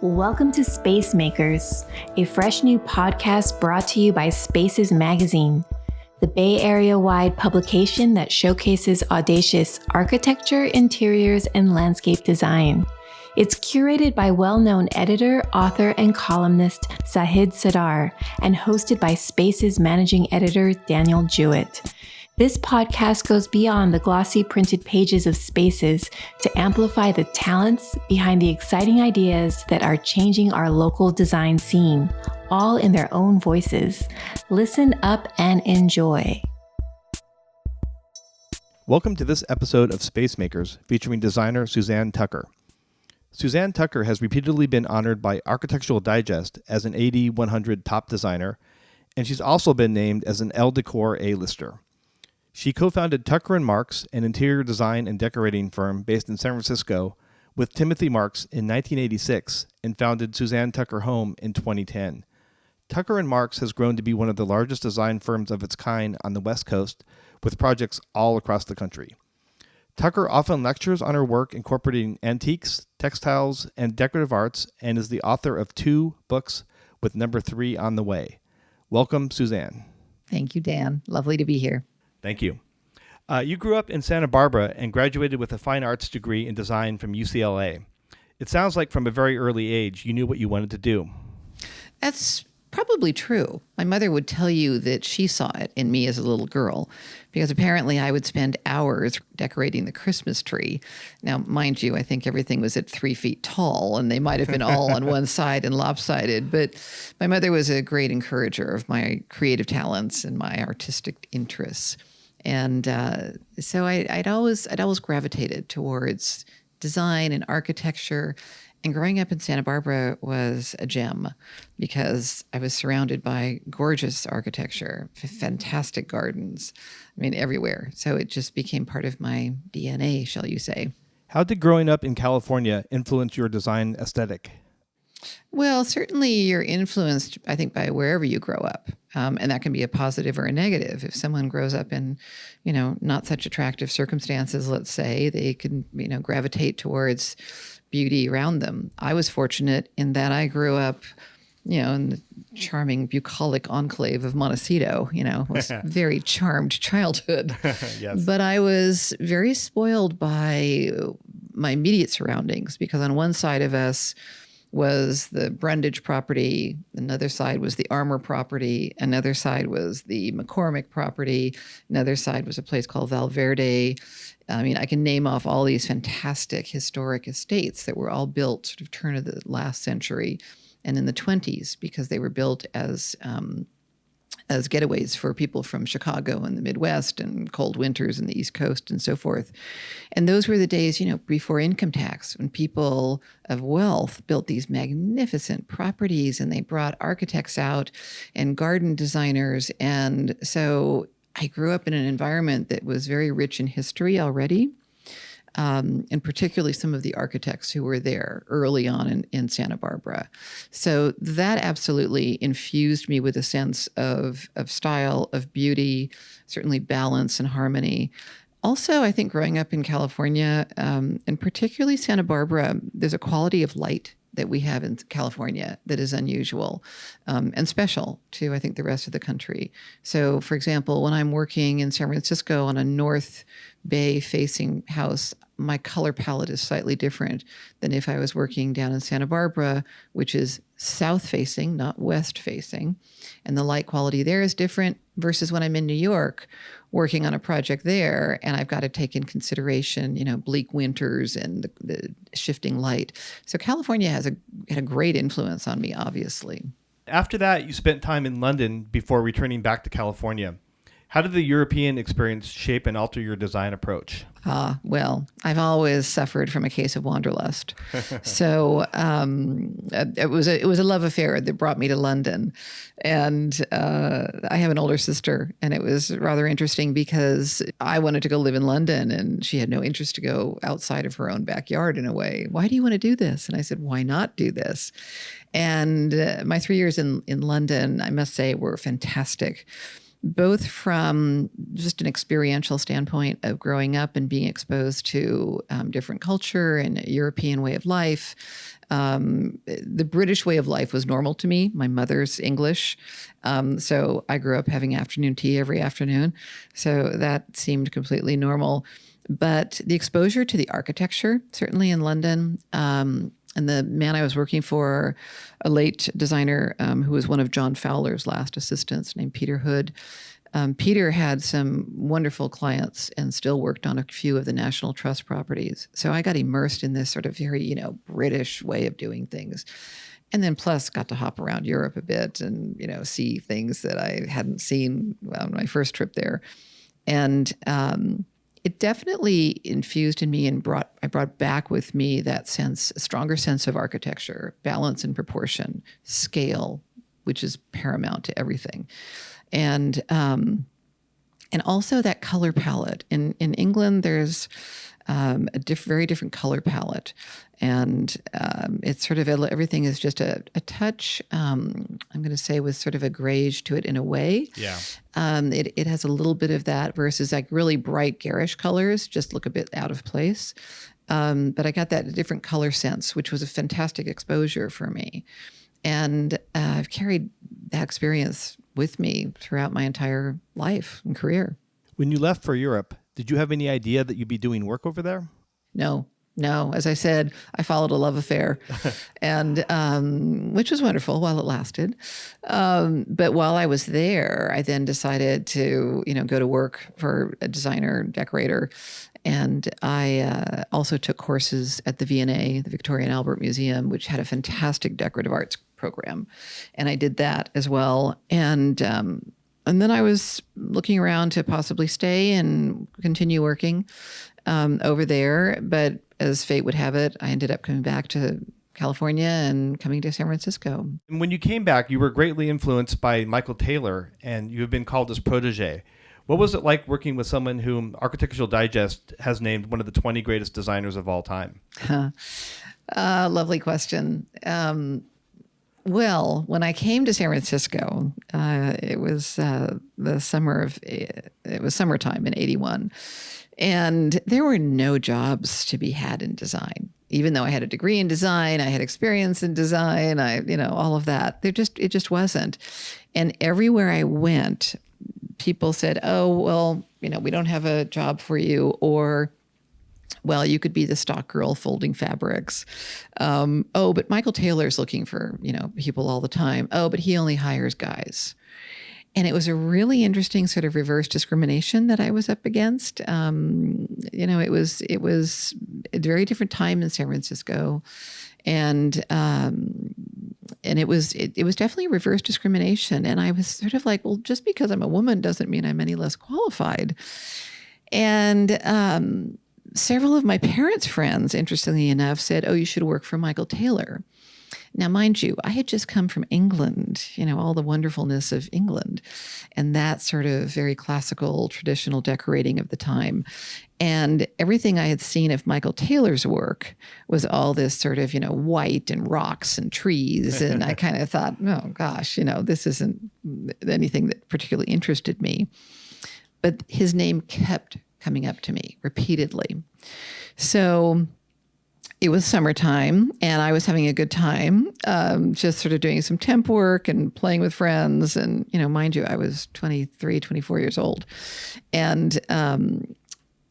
Welcome to Space Makers, a fresh new podcast brought to you by Spaces Magazine, the Bay Area-wide publication that showcases audacious architecture, interiors, and landscape design. It's curated by well-known editor, author, and columnist Sahid Sadar, and hosted by Spaces Managing Editor Dan Jewett. This podcast goes beyond the glossy printed pages of Spaces to amplify the talents behind the exciting ideas that are changing our local design scene, all in their own voices. Listen up and enjoy. Welcome to this episode of Space Makers featuring designer Suzanne Tucker. Suzanne Tucker has repeatedly been honored by Architectural Digest as an AD 100 top designer, and she's also been named as an Elle Decor A-lister. She co-founded Tucker & Marks, an interior design and decorating firm based in San Francisco, with Timothy Marks in 1986 and founded Suzanne Tucker Home in 2010. Tucker & Marks has grown to be one of the largest design firms of its kind on the West Coast, with projects all across the country. Tucker often lectures on her work incorporating antiques, textiles, and decorative arts, and is the author of 2 books with number 3 on the way. Welcome, Suzanne. Thank you, Dan. Lovely to be here. Thank you. You grew up in Santa Barbara and graduated with a fine arts degree in design from UCLA. It sounds like from a very early age, you knew what you wanted to do. That's probably true. My mother would tell you that she saw it in me as a little girl, because apparently I would spend hours decorating the Christmas tree. Now, mind you, I think everything was at 3 feet tall, and they might have been all on one side and lopsided. But my mother was a great encourager of my creative talents and my artistic interests. And so I'd always gravitated towards design and architecture. And growing up in Santa Barbara was a gem because I was surrounded by gorgeous architecture, fantastic gardens, everywhere. So it just became part of my DNA, shall you say. How did growing up in California influence your design aesthetic? Well, certainly you're influenced, I think, by wherever you grow up. And that can be a positive or a negative. If someone grows up in, not such attractive circumstances, let's say, they can, gravitate towards beauty around them. I was fortunate in that I grew up, in the charming bucolic enclave of Montecito, was a very charmed childhood. Yes. But I was very spoiled by my immediate surroundings because on one side of us was the Brundage property, another side was the Armour property, another side was the McCormick property, another side was a place called Valverde. I can name off all these fantastic historic estates that were all built sort of turn of the last century and in the 20s because they were built as getaways for people from Chicago and the Midwest and cold winters in the East Coast and so forth. And those were the days, before income tax, when people of wealth built these magnificent properties and they brought architects out and garden designers. And so I grew up in an environment that was very rich in history already. And particularly some of the architects who were there early on in Santa Barbara. So that absolutely infused me with a sense of style, of beauty, certainly balance and harmony. Also, I think growing up in California, and particularly Santa Barbara, there's a quality of light that we have in California that is unusual and special to, I think, the rest of the country. So, for example, when I'm working in San Francisco on a North Bay facing house, my color palette is slightly different than if I was working down in Santa Barbara, which is south facing, not west facing. And the light quality there is different versus when I'm in New York working on a project there and I've got to take in consideration, bleak winters and the shifting light. So California had a great influence on me, obviously. After that, you spent time in London before returning back to California. How did the European experience shape and alter your design approach? Well, I've always suffered from a case of wanderlust. So it was a love affair that brought me to London. And I have an older sister, and it was rather interesting because I wanted to go live in London, and she had no interest to go outside of her own backyard in a way. Why do you want to do this? And I said, why not do this? And my 3 years in London, I must say, were fantastic. both from just an experiential standpoint of growing up and being exposed to different culture and a European way of life. The British way of life was normal to me. My mother's English. So I grew up having afternoon tea every afternoon. So that seemed completely normal. But the exposure to the architecture, certainly in London, and the man I was working for, a late designer who was one of John Fowler's last assistants named Peter Hood. Peter had some wonderful clients and still worked on a few of the National Trust properties. So I got immersed in this sort of very, British way of doing things. And then plus got to hop around Europe a bit and, see things that I hadn't seen on my first trip there. And it definitely infused in me and I brought back with me that sense, a stronger sense of architecture, balance and proportion, scale, which is paramount to everything. And also that color palette. In England, there's a very different color palette. And it's sort of, everything is just a touch, I'm going to say with sort of a grayish to it in a way. Yeah. It has a little bit of that versus like really bright garish colors just look a bit out of place. But I got that different color sense, which was a fantastic exposure for me. And I've carried that experience with me throughout my entire life and career. When you left for Europe, did you have any idea that you'd be doing work over there? No. As I said, I followed a love affair, and which was wonderful while it lasted. But while I was there, I then decided to, go to work for a designer, decorator. And I also took courses at the V&A, the Victoria and Albert Museum, which had a fantastic decorative arts program. And I did that as well. And then I was looking around to possibly stay and continue working over there. But as fate would have it, I ended up coming back to California and coming to San Francisco. And when you came back, you were greatly influenced by Michael Taylor, and you have been called his protege. What was it like working with someone whom Architectural Digest has named one of the 20 greatest designers of all time? Lovely question. Well, when I came to San Francisco, it was summertime in '81. And there were no jobs to be had in design. Even though I had a degree in design, I had experience in design, all of that. It just wasn't. And everywhere I went, people said, "Oh, well, we don't have a job for you," or, "Well, you could be the stock girl folding fabrics." "Oh, but Michael Taylor's looking for, people all the time." "Oh, but he only hires guys." And it was a really interesting sort of reverse discrimination that I was up against. It was a very different time in San Francisco, and it was definitely reverse discrimination. And I was sort of like, well, just because I'm a woman doesn't mean I'm any less qualified. And several of my parents' friends, interestingly enough, said, "Oh, you should work for Michael Taylor." Now, mind you, I had just come from England, all the wonderfulness of England and that sort of very classical, traditional decorating of the time. And everything I had seen of Michael Taylor's work was all this sort of, white and rocks and trees. And I kind of thought, oh, gosh, this isn't anything that particularly interested me. But his name kept coming up to me repeatedly. So it was summertime, and I was having a good time, just sort of doing some temp work and playing with friends. And, mind you, I was 23, 24 years old. And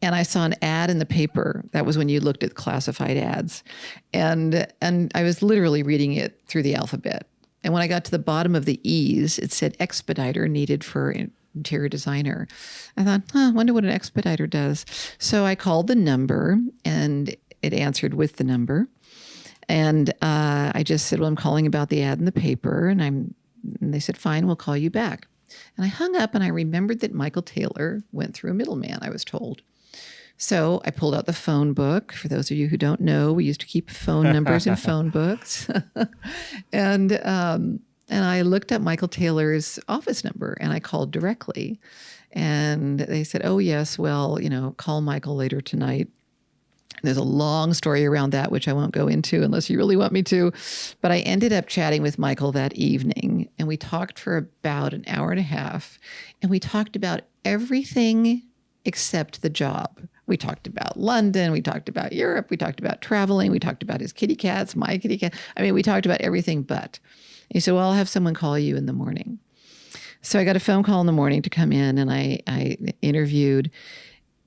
I saw an ad in the paper. That was when you looked at classified ads. And I was literally reading it through the alphabet. And when I got to the bottom of the E's, it said expediter needed for interior designer. I thought, I wonder what an expediter does. So I called the number, and it answered with the number. And I just said, well, I'm calling about the ad in the paper. And they said, fine, we'll call you back. And I hung up, and I remembered that Michael Taylor went through a middleman, I was told. So I pulled out the phone book. For those of you who don't know, we used to keep phone numbers in phone books. And I looked up Michael Taylor's office number, and I called directly. And they said, oh, yes, well, call Michael later tonight. There's a long story around that, which I won't go into unless you really want me to. But I ended up chatting with Michael that evening, and we talked for about an hour and a half, and we talked about everything except the job. We talked about London. We talked about Europe. We talked about traveling. We talked about his kitty cats, my kitty cat. I mean, we talked about everything but. He said, well, I'll have someone call you in the morning. So I got a phone call in the morning to come in, and I interviewed.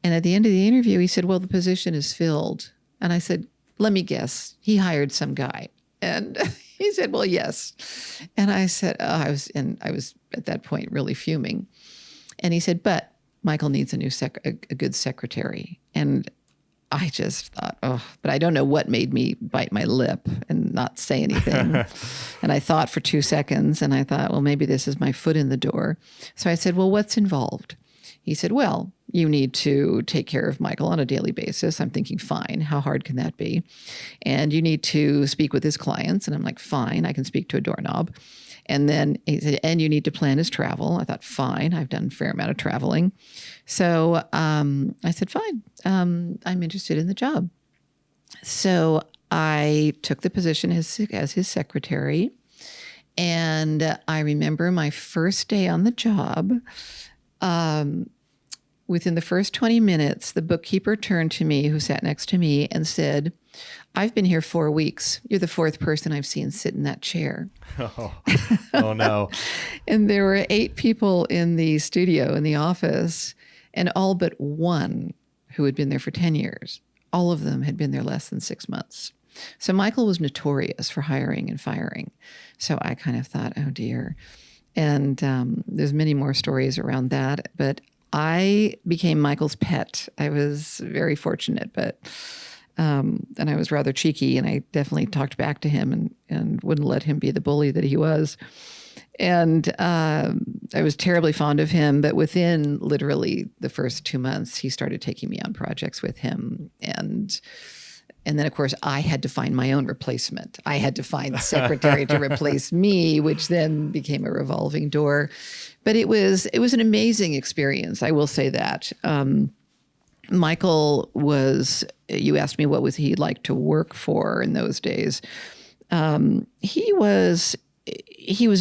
And at the end of the interview, he said, well, the position is filled. And I said, let me guess, he hired some guy. And he said, well, yes. And I said, I was at that point really fuming. And he said, but Michael needs a good secretary. And I just thought, but I don't know what made me bite my lip and not say anything. And I thought for 2 seconds, and I thought, well, maybe this is my foot in the door. So I said, well, what's involved? He said, well, you need to take care of Michael on a daily basis. I'm thinking, fine. How hard can that be? And you need to speak with his clients. And I'm like, fine, I can speak to a doorknob. And then he said, and you need to plan his travel. I thought, fine, I've done a fair amount of traveling. So I said, fine, I'm interested in the job. So I took the position as his secretary. And I remember my first day on the job. Within the first 20 minutes, the bookkeeper turned to me, who sat next to me, and said, I've been here 4 weeks. You're the fourth person I've seen sit in that chair. Oh no. And there were 8 people in the studio, in the office, and all but one who had been there for 10 years. All of them had been there less than 6 months. So Michael was notorious for hiring and firing. So I kind of thought, oh dear. And there's many more stories around that. But I became Michael's pet. I was very fortunate, but and I was rather cheeky, and I definitely talked back to him and wouldn't let him be the bully that he was. And I was terribly fond of him, but within literally the first 2 months, he started taking me on projects with him. And then, of course, I had to find my own replacement. I had to find a secretary to replace me, which then became a revolving door. But it was an amazing experience. I will say that. Michael was, you asked me what was he like to work for in those days. He was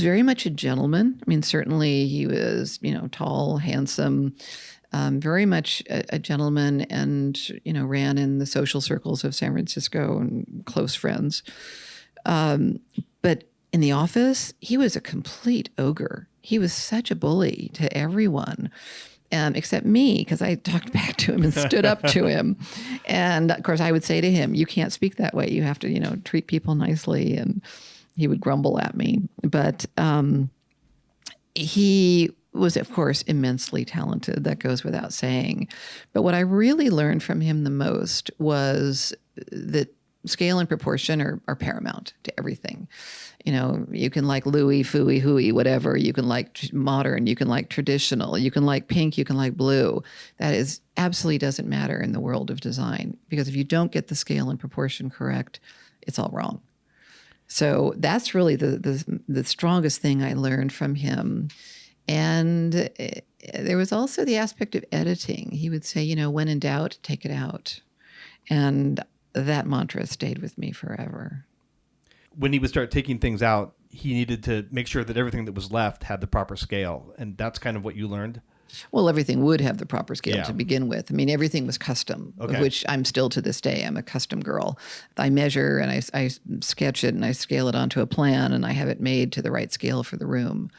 very much a gentleman. I mean, certainly he was, tall, handsome, very much a gentleman, and, ran in the social circles of San Francisco and close friends. But in the office, he was a complete ogre. He was such a bully to everyone, except me, because I talked back to him and stood up to him. And of course, I would say to him, you can't speak that way. You have to, treat people nicely. And he would grumble at me. But he was, of course, immensely talented. That goes without saying. But what I really learned from him the most was that scale and proportion are paramount to everything. You can like Louis, Fooey, Hooey, whatever. You can like modern. You can like traditional. You can like pink. You can like blue. That is absolutely doesn't matter in the world of design, because if you don't get the scale and proportion correct, it's all wrong. So that's really the strongest thing I learned from him. And there was also the aspect of editing. He would say, when in doubt, take it out. And that mantra stayed with me forever. When he would start taking things out, he needed to make sure that everything that was left had the proper scale. And that's kind of what you learned? Well, everything would have the proper scale to begin with. I mean, everything was custom, of which I'm still to this day. I'm a custom girl. I measure and I sketch it and I scale it onto a plan, and I have it made to the right scale for the room.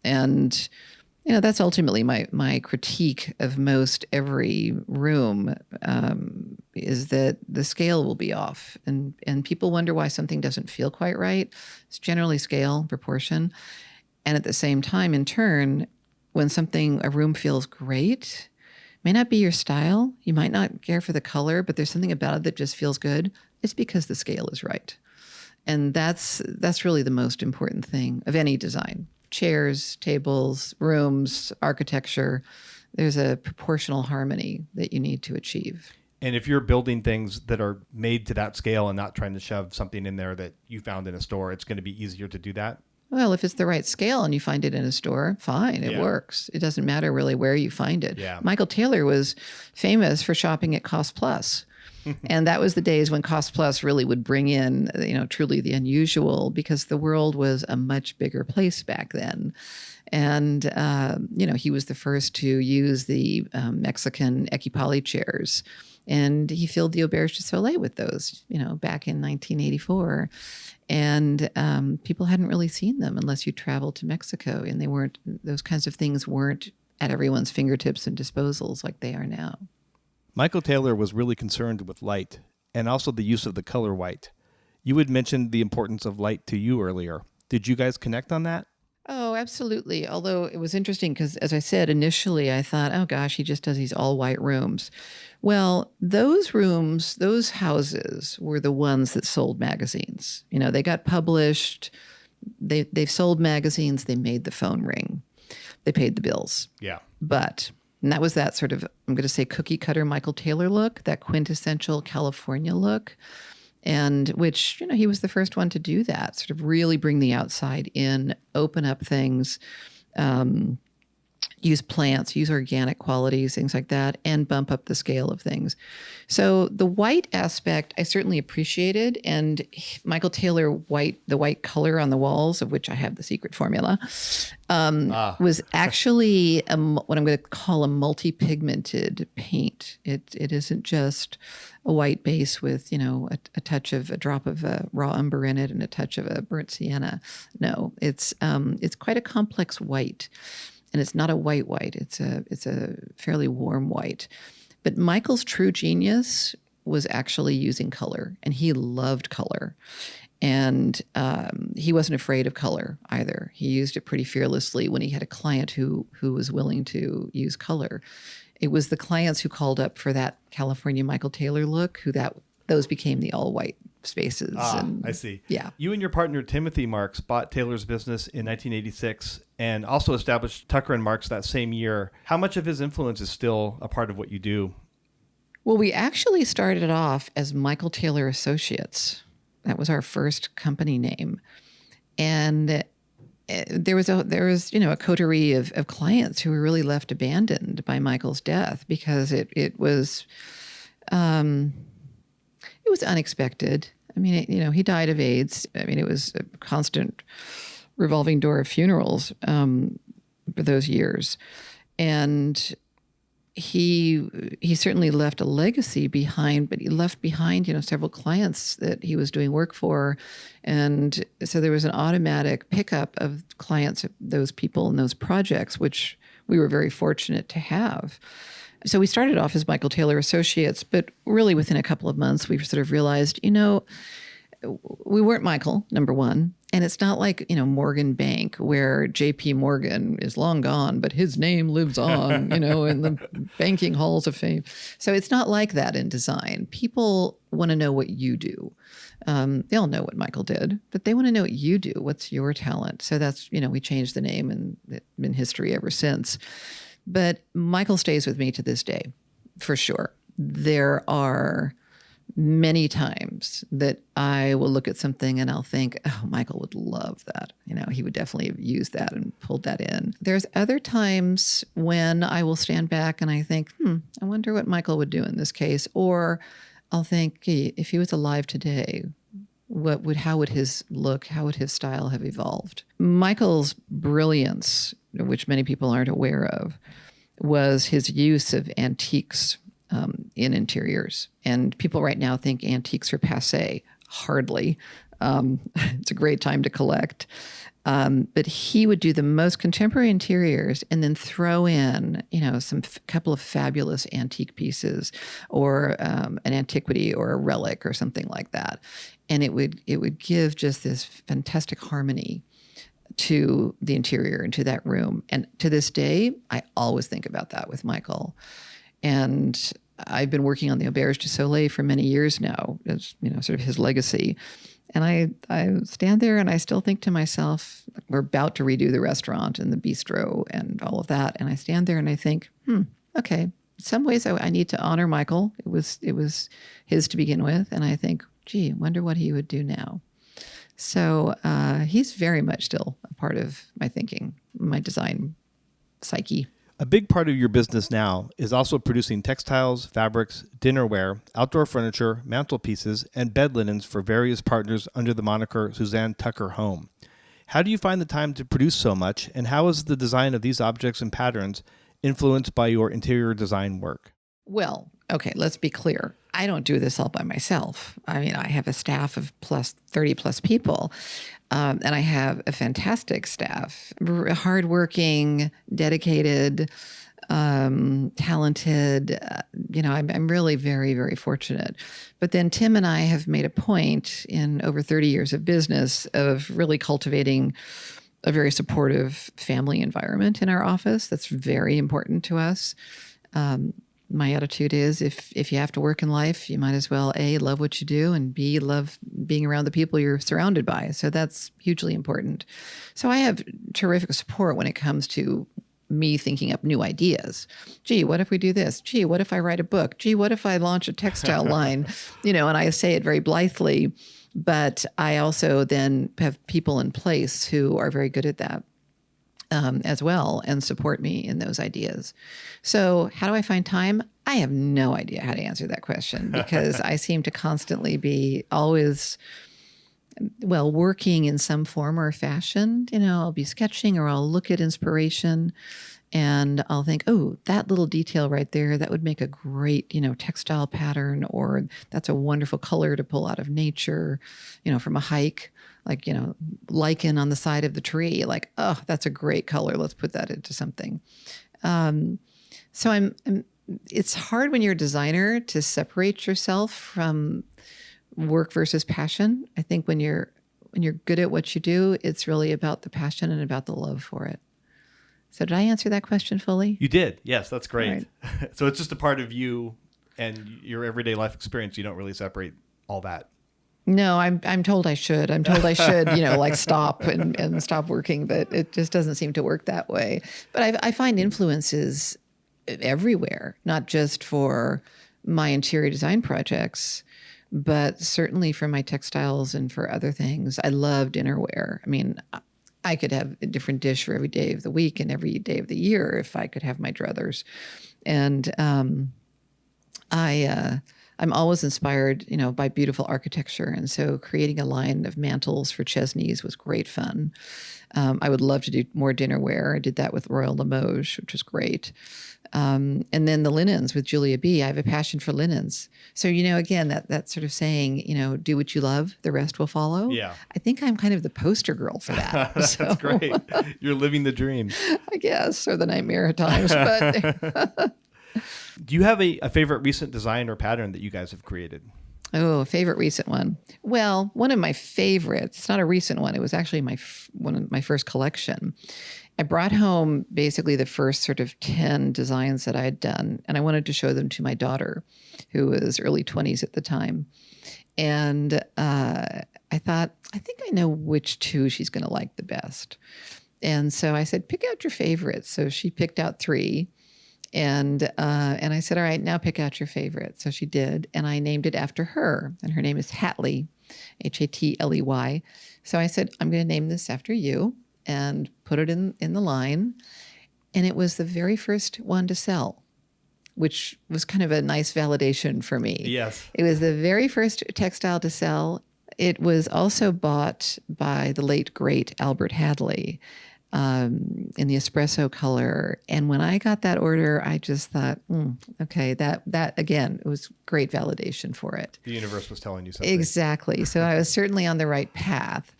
And that's ultimately my critique of most every room, is that the scale will be off. And people wonder why something doesn't feel quite right. It's generally scale, proportion. And at the same time, in turn, when a room feels great, may not be your style. You might not care for the color, but there's something about it that just feels good. It's because the scale is right. And that's really the most important thing of any design. Chairs, tables, rooms, architecture, there's a proportional harmony that you need to achieve. And if you're building things that are made to that scale and not trying to shove something in there that you found in a store, it's going to be easier to do that? Well, if it's the right scale and you find it in a store, fine, it works. It doesn't matter really where you find it. Yeah. Michael Taylor was famous for shopping at Cost Plus. And that was the days when Cost Plus really would bring in, truly the unusual, because the world was a much bigger place back then. And, he was the first to use the Mexican Equipali chairs. And he filled the Auberge du Soleil with those, back in 1984. And people hadn't really seen them unless you traveled to Mexico. And those kinds of things weren't at everyone's fingertips and disposals like they are now. Michael Taylor was really concerned with light and also the use of the color white. You had mentioned the importance of light to you earlier. Did you guys connect on that? Oh, absolutely. Although it was interesting because, as I said, initially I thought, oh gosh, he just does these all white rooms. Well, those rooms, those houses were the ones that sold magazines. They got published. They've sold magazines. They made the phone ring. They paid the bills. Yeah. And that was that sort of, I'm going to say, cookie cutter Michael Taylor look, that quintessential California look. And which, he was the first one to do that, sort of really bring the outside in, open up things, use plants, use organic qualities, things like that, and bump up the scale of things. So the white aspect, I certainly appreciated. And Michael Taylor the white color on the walls, of which I have the secret formula, was actually what I'm going to call a multi-pigmented paint. It isn't just a white base with, a touch of a drop of raw umber in it and a touch of a burnt sienna. No, it's quite a complex white. And it's not a white. It's a fairly warm white. But Michael's true genius was actually using color, and he loved color. And he wasn't afraid of color either. He used it pretty fearlessly when he had a client who was willing to use color. It was the clients who called up for that California Michael Taylor look, those became the all white spaces. I see. Yeah. You and your partner, Timothy Marks, bought Taylor's business in 1986 and also established Tucker and Marks that same year. How much of his influence is still a part of what you do? Well, we actually started off as Michael Taylor Associates. That was our first company name. And there was a coterie of clients who were really left abandoned by Michael's death because it was unexpected. I mean, he died of AIDS. I mean, it was a constant revolving door of funerals for those years. And he certainly left a legacy behind, but he left behind, several clients that he was doing work for. And so there was an automatic pickup of clients, those people and those projects, which we were very fortunate to have. So we started off as Michael Taylor Associates, but really within a couple of months, we sort of realized, we weren't Michael, number one. And it's not like, Morgan Bank, where JP Morgan is long gone, but his name lives on, in the banking halls of fame. So it's not like that in design. People want to know what you do. They all know what Michael did, but they want to know what you do. What's your talent? So that's, we changed the name and it's been history ever since. But Michael stays with me to this day, for sure. There are many times that I will look at something and I'll think, oh, Michael would love that. He would definitely have used that and pulled that in. There's other times when I will stand back and I think, I wonder what Michael would do in this case. Or I'll think, gee, if he was alive today, how would his look, how would his style have evolved? Michael's brilliance, which many people aren't aware of, was his use of antiques in interiors. And people right now think antiques are passé. Hardly. It's a great time to collect. But he would do the most contemporary interiors and then throw in, some couple of fabulous antique pieces or an antiquity or a relic or something like that. And it would give just this fantastic harmony to the interior and to that room. And to this day, I always think about that with Michael. And I've been working on the Auberge du Soleil for many years now, as sort of his legacy. And I stand there and I still think to myself, we're about to redo the restaurant and the bistro and all of that. And I stand there and I think, okay, in some ways I need to honor Michael. It was his to begin with. And I think, gee, I wonder what he would do now. So he's very much still a part of my thinking, my design psyche. A big part of your business now is also producing textiles, fabrics, dinnerware, outdoor furniture, mantelpieces, and bed linens for various partners under the moniker Suzanne Tucker Home. How do you find the time to produce so much, and how is the design of these objects and patterns influenced by your interior design work? Well, okay, let's be clear. I don't do this all by myself. I mean, I have a staff of 30 plus people, and I have a fantastic staff, hardworking, dedicated, talented. I'm really very, very fortunate. But then Tim and I have made a point in over 30 years of business of really cultivating a very supportive family environment in our office. That's very important to us. My attitude is if you have to work in life, you might as well A, love what you do, and B, love being around the people you're surrounded by. So that's hugely important. So I have terrific support when it comes to me thinking up new ideas. Gee, what if we do this? Gee, what if I write a book? Gee, what if I launch a textile line? And I say it very blithely, but I also then have people in place who are very good at that. As well, and support me in those ideas. So how do I find time? I have no idea how to answer that question because I seem to constantly be always, working in some form or fashion. I'll be sketching or I'll look at inspiration and I'll think, oh, that little detail right there, that would make a great, textile pattern, or that's a wonderful color to pull out of nature, from a hike. Like, lichen on the side of the tree, like, oh, that's a great color. Let's put that into something. So it's hard when you're a designer to separate yourself from work versus passion. I think when you're good at what you do, it's really about the passion and about the love for it. So did I answer that question fully? You did. Yes, that's great. Right. So it's just a part of you and your everyday life experience. You don't really separate all that. No, I'm told I should. I'm told I should, stop and stop working, but it just doesn't seem to work that way. But I find influences everywhere, not just for my interior design projects, but certainly for my textiles and for other things. I love dinnerware. I mean, I could have a different dish for every day of the week and every day of the year if I could have my druthers. And I'm always inspired, by beautiful architecture. And so creating a line of mantles for Chesney's was great fun. I would love to do more dinnerware. I did that with Royal Limoges, which was great. And then the linens with Julia B. I have a passion for linens. So, again, that sort of saying, do what you love, the rest will follow. Yeah. I think I'm kind of the poster girl for that. That's great. You're living the dream. I guess, or the nightmare at times. But do you have a favorite recent design or pattern that you guys have created? Oh, a favorite recent one. Well, one of my favorites, it's not a recent one. It was actually one of my first collection. I brought home basically the first sort of 10 designs that I had done, and I wanted to show them to my daughter, who was early 20s at the time. And I thought, I think I know which two she's going to like the best. And so I said, pick out your favorites. So she picked out 3. And I said, all right, now pick out your favorite. So she did. And I named it after her. And her name is Hatley, Hatley. So I said, I'm going to name this after you and put it in the line. And it was the very first one to sell, which was kind of a nice validation for me. Yes. It was the very first textile to sell. It was also bought by the late, great Albert Hadley. In the espresso color. And when I got that order, I just thought, okay, that again, it was great validation for it. The universe was telling you something. Exactly. So I was certainly on the right path.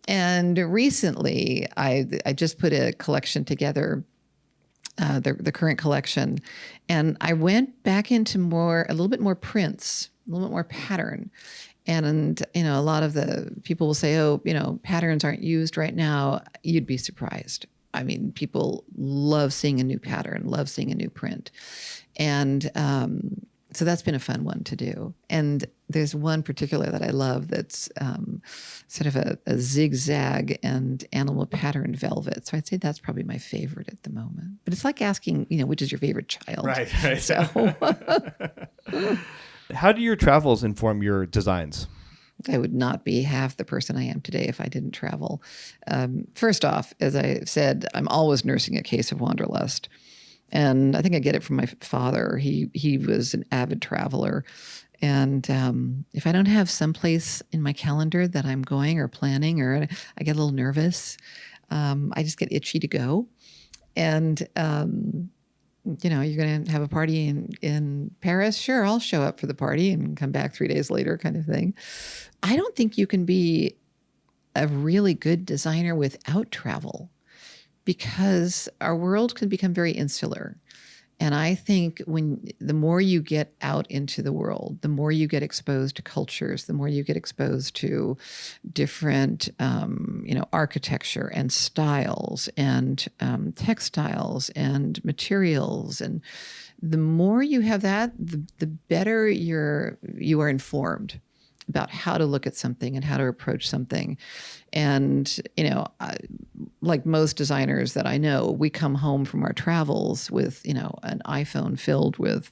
And recently, I just put a collection together, the current collection, and I went back into a little bit more prints, a little bit more pattern. And, a lot of the people will say, oh, patterns aren't used right now. You'd be surprised. I mean, people love seeing a new pattern, love seeing a new print. And so that's been a fun one to do. And there's one particular that I love that's sort of a zigzag and animal patterned velvet. So I'd say that's probably my favorite at the moment. But it's like asking, which is your favorite child? Right. So... How do your travels inform your designs? I would not be half the person I am today if I didn't travel. First off, as I said, I'm always nursing a case of wanderlust. And I think I get it from my father. He was an avid traveler. And if I don't have someplace in my calendar that I'm going or planning, or I get a little nervous, I just get itchy to go. And, you're going to have a party in Paris. Sure, I'll show up for the party and come back 3 days later kind of thing. I don't think you can be a really good designer without travel, because our world can become very insular. And I think the more you get out into the world, the more you get exposed to cultures, the more you get exposed to different, architecture and styles and textiles and materials. And the more you have that, the better you are informed about how to look at something and how to approach something. And, like most designers that I know, we come home from our travels with, an iPhone filled with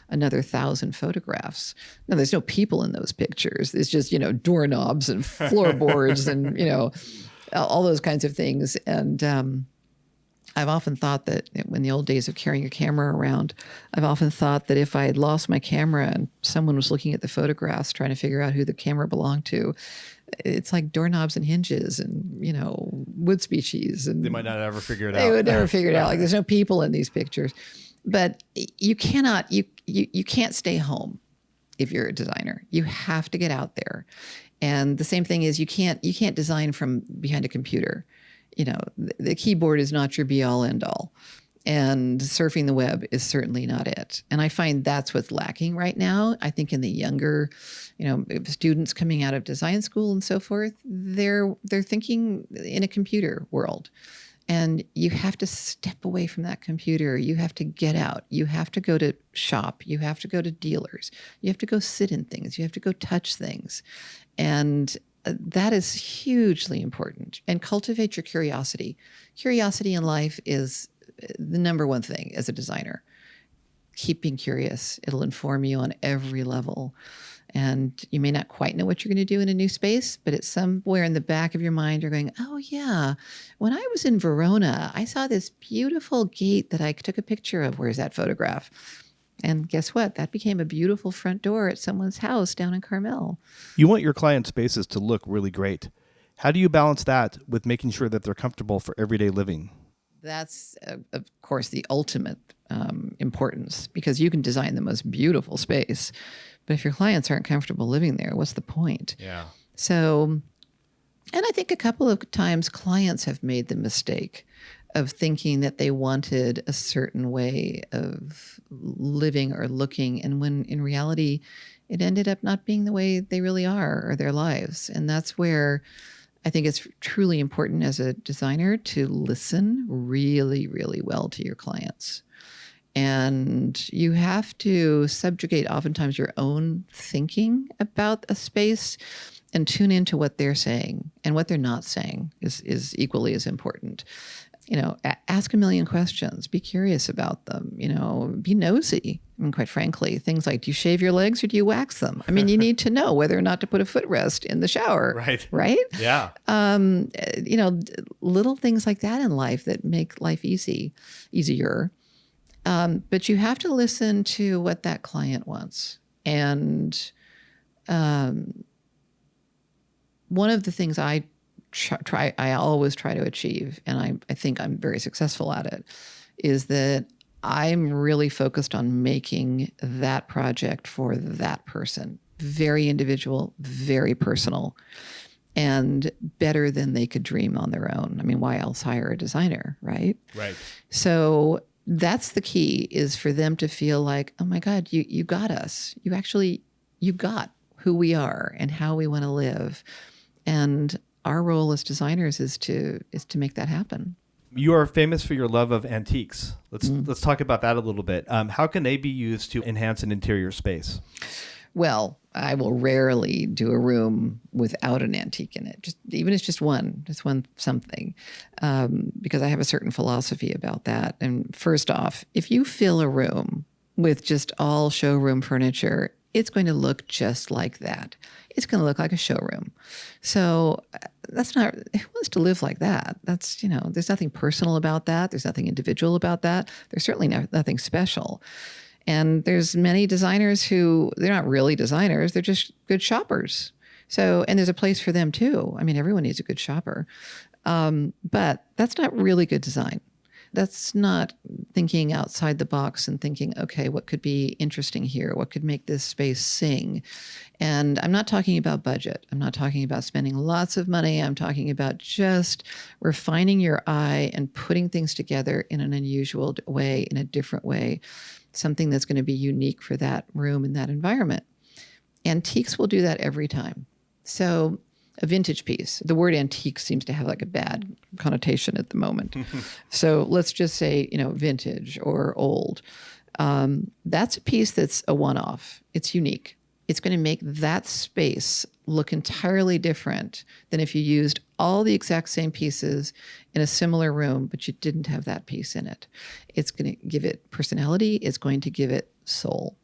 another 1,000 photographs. Now, there's no people in those pictures. It's just, doorknobs and floorboards and, all those kinds of things. And I've often thought that in the old days of carrying a camera around, I've often thought that if I had lost my camera and someone was looking at the photographs trying to figure out who the camera belonged to, it's like doorknobs and hinges and, wood species. And they might not ever figure it out. They would never figure it out. Like, there's no people in these pictures. But you can't stay home if you're a designer. You have to get out there. And the same thing is you can't design from behind a computer. The keyboard is not your be all end all. And surfing the web is certainly not it. And I find that's what's lacking right now. I think in the younger, students coming out of design school and so forth, they're thinking in a computer world. And you have to step away from that computer. You have to get out. You have to go to shop. You have to go to dealers. You have to go sit in things. You have to go touch things. And that is hugely important. And cultivate your curiosity. Curiosity in life is the number one thing as a designer. Keep being curious. It'll inform you on every level. And you may not quite know what you're going to do in a new space, but it's somewhere in the back of your mind you're going, oh yeah, when I was in Verona, I saw this beautiful gate that I took a picture of. Where's that photograph? And guess what? That became a beautiful front door at someone's house down in Carmel. You want your client spaces to look really great. How do you balance that with making sure that they're comfortable for everyday living? That's, of course, the ultimate importance, because you can design the most beautiful space, but if your clients aren't comfortable living there, what's the point? Yeah. So, and I think a couple of times clients have made the mistake of thinking that they wanted a certain way of living or looking, and when in reality, it ended up not being the way they really are or their lives. And that's where I think it's truly important as a designer to listen really, really well to your clients. And you have to subjugate oftentimes your own thinking about a space and tune into what they're saying, and what they're not saying is equally as important. Ask a million questions, be curious about them, be nosy. I mean, quite frankly, things like, do you shave your legs or do you wax them? I mean, you need to know whether or not to put a footrest in the shower. Right? Yeah. Little things like that in life that make life easier. But you have to listen to what that client wants. And one of the things I always try to achieve, and I think I'm very successful at it, is that I'm really focused on making that project for that person very individual, very personal, and better than they could dream on their own. I mean, why else hire a designer, right? Right. So that's the key, is for them to feel like, oh my God, you got us. You got who we are and how we want to live. And our role as designers is to make that happen. You are famous for your love of antiques. Let's talk about that a little bit. How can they be used to enhance an interior space? Well, I will rarely do a room without an antique in it. Even if it's just one something, because I have a certain philosophy about that. And first off, if you fill a room with just all showroom furniture, it's going to look just like that. It's going to look like a showroom. So that's not, who wants to live like that? That's, there's nothing personal about that. There's nothing individual about that. There's certainly nothing special. And there's many designers who, they're not really designers. They're just good shoppers. So, and there's a place for them too. I mean, everyone needs a good shopper. But that's not really good design. That's not thinking outside the box and thinking, okay, what could be interesting here? What could make this space sing? And I'm not talking about budget. I'm not talking about spending lots of money. I'm talking about just refining your eye and putting things together in an unusual way, in a different way, something that's going to be unique for that room and that environment. Antiques will do that every time. So a vintage piece, the word antique seems to have like a bad connotation at the moment. So let's just say, vintage or old. That's a piece that's a one-off. It's unique. It's going to make that space look entirely different than if you used all the exact same pieces in a similar room, but you didn't have that piece in it. It's going to give it personality. It's going to give it soul.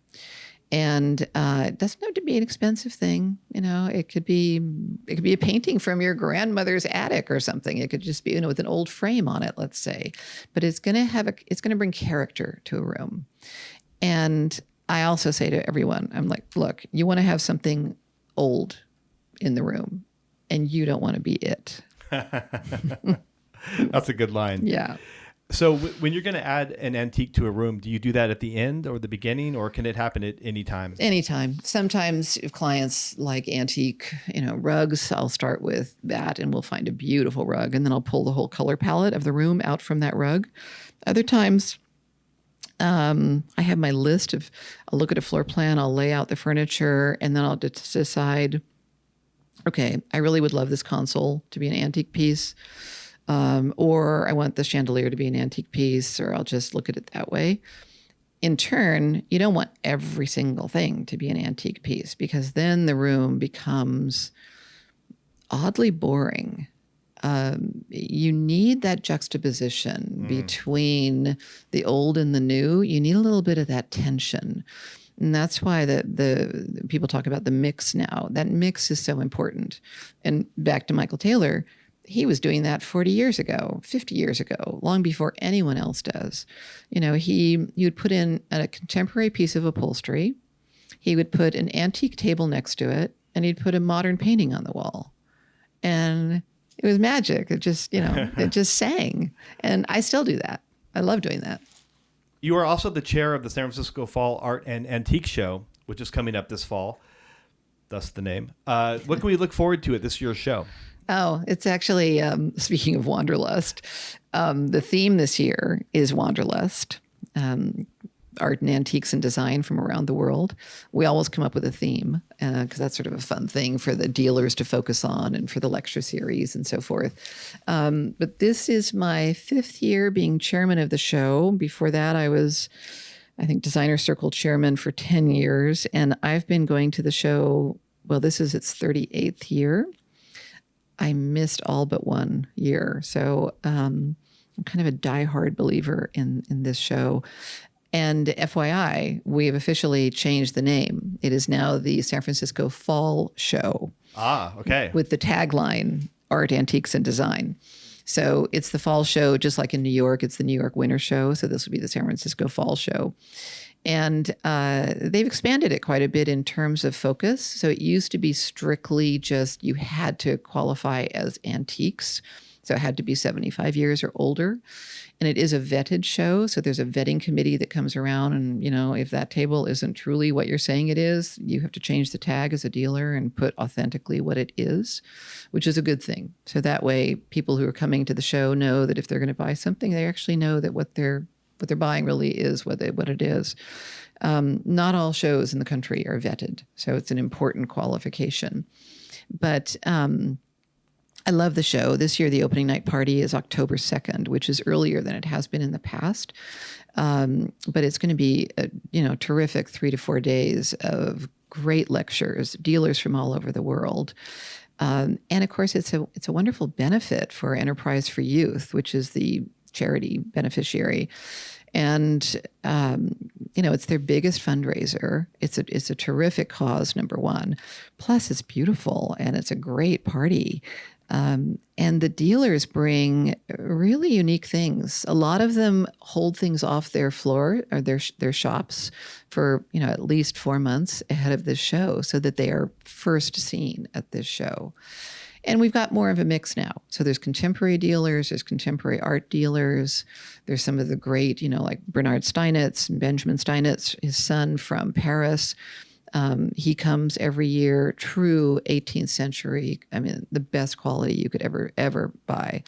And it doesn't have to be an expensive thing. It could be a painting from your grandmother's attic or something. It could just be, with an old frame on it, let's say. But it's going to bring character to a room. And I also say to everyone, I'm like, look, you want to have something old in the room, and you don't want to be it. That's a good line. Yeah. So when you're going to add an antique to a room, do you do that at the end or the beginning, or can it happen at any time? Anytime. Sometimes if clients like antique, rugs, I'll start with that and we'll find a beautiful rug, and then I'll pull the whole color palette of the room out from that rug. Other times, I have my list I'll look at a floor plan, I'll lay out the furniture, and then I'll decide, okay, I really would love this console to be an antique piece. Or I want the chandelier to be an antique piece, or I'll just look at it that way. In turn, you don't want every single thing to be an antique piece, because then the room becomes oddly boring. You need that juxtaposition between the old and the new. You need a little bit of that tension. And that's why the people talk about the mix now. That mix is so important. And back to Michael Taylor, he was doing that 40 years ago, 50 years ago, long before anyone else does. He would put in a contemporary piece of upholstery. He would put an antique table next to it, and he'd put a modern painting on the wall. And it was magic. It just, it just sang. And I still do that. I love doing that. You are also the chair of the San Francisco Fall Art and Antique Show, which is coming up this fall. Thus the name. What can we look forward to at this year's show? Oh, it's actually, speaking of Wanderlust, the theme this year is Wanderlust, art and antiques and design from around the world. We always come up with a theme because that's sort of a fun thing for the dealers to focus on and for the lecture series and so forth. But this is my 5th year being chairman of the show. Before that, I was, I think, Designer Circle chairman for 10 years. And I've been going to the show, well, this is its 38th year. I missed all but 1 year. So I'm kind of a diehard believer in this show. And FYI, we have officially changed the name. It is now the San Francisco Fall Show. Ah, okay. With the tagline, Art, Antiques, and Design. So it's the Fall Show, just like in New York, it's the New York Winter Show. So this will be the San Francisco Fall Show. And they've expanded it quite a bit in terms of focus. So it used to be strictly just you had to qualify as antiques. So it had to be 75 years or older. And it is a vetted show. So there's a vetting committee that comes around. And, if that table isn't truly what you're saying it is, you have to change the tag as a dealer and put authentically what it is, which is a good thing. So that way, people who are coming to the show know that if they're going to buy something, they actually know that what they're buying really is what it is. Not all shows in the country are vetted, so it's an important qualification. But I love the show. This year, the opening night party is October 2nd, which is earlier than it has been in the past. But it's going to be a terrific 3 to 4 days of great lectures, dealers from all over the world. And of course, it's a wonderful benefit for Enterprise for Youth, which is the charity beneficiary. And, it's their biggest fundraiser. It's a terrific cause, number one. Plus, it's beautiful and it's a great party. And the dealers bring really unique things. A lot of them hold things off their floor or their shops for, at least 4 months ahead of this show so that they are first seen at this show. And we've got more of a mix now. So there's contemporary dealers, there's contemporary art dealers. There's some of the great, like Bernard Steinitz, Benjamin Steinitz, his son from Paris. He comes every year, true 18th century. I mean, the best quality you could ever buy.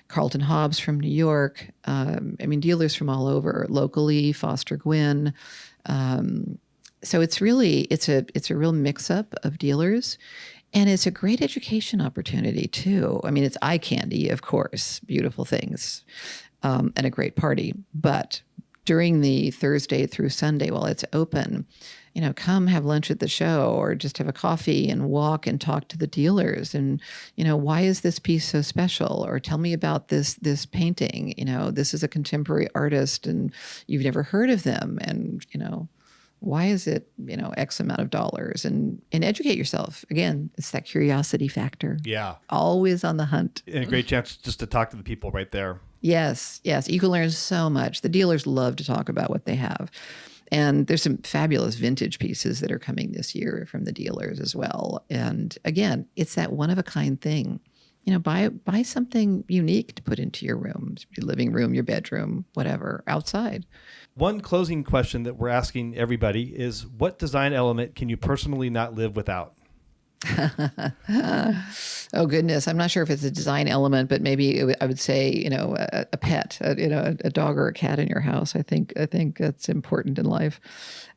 Carlton Hobbs from New York. Dealers from all over, locally, Foster Gwynn. So it's a real mix-up of dealers. And it's a great education opportunity, too. I mean, it's eye candy, of course, beautiful things, and a great party. But during the Thursday through Sunday while it's open, come have lunch at the show or just have a coffee and walk and talk to the dealers. And, why is this piece so special? Or tell me about this painting. This is a contemporary artist and you've never heard of them. And, why is it, X amount of dollars? And educate yourself. Again, it's that curiosity factor. Yeah. Always on the hunt. And a great chance just to talk to the people right there. Yes. You can learn so much. The dealers love to talk about what they have. And there's some fabulous vintage pieces that are coming this year from the dealers as well. And again, it's that one-of-a-kind thing. Buy something unique to put into your room, your living room, your bedroom, whatever, outside. One closing question that we're asking everybody is, what design element can you personally not live without? Oh, goodness. I'm not sure if it's a design element, but maybe I would say, a pet, a dog or a cat in your house. I think that's important in life.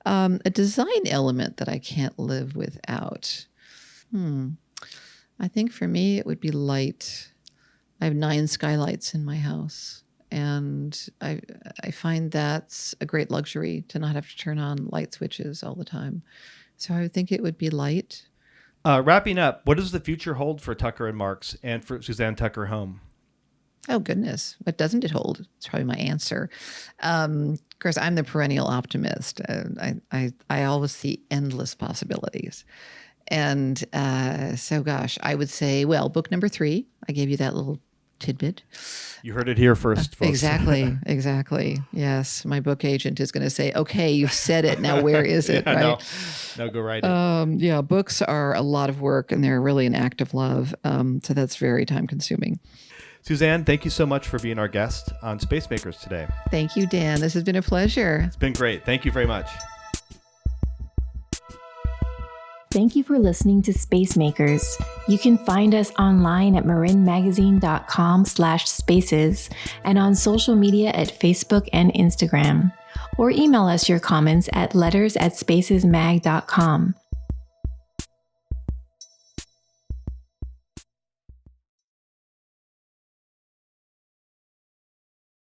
A design element that I can't live without. I think for me, it would be light. I have 9 skylights in my house. And I find that's a great luxury to not have to turn on light switches all the time. So I would think it would be light. Wrapping up, what does the future hold for Tucker and Marks and for Suzanne Tucker Home? Oh, goodness. What doesn't it hold? It's probably my answer. Of course, I'm the perennial optimist. I always see endless possibilities. And so, gosh, I would say, well, book number 3, I gave you that little tidbit. You heard it here first, folks. Exactly. Yes. My book agent is going to say, okay, you've said it. Now, where is it? Yeah, right? No, go write it. Yeah, books are a lot of work and they're really an act of love. So that's very time consuming. Suzanne, thank you so much for being our guest on Space Makers today. Thank you, Dan. This has been a pleasure. It's been great. Thank you very much. Thank you for listening to Space Makers. You can find us online at marinmagazine.com/spaces and on social media at Facebook and Instagram. Or email us your comments at letters@spacesmag.com.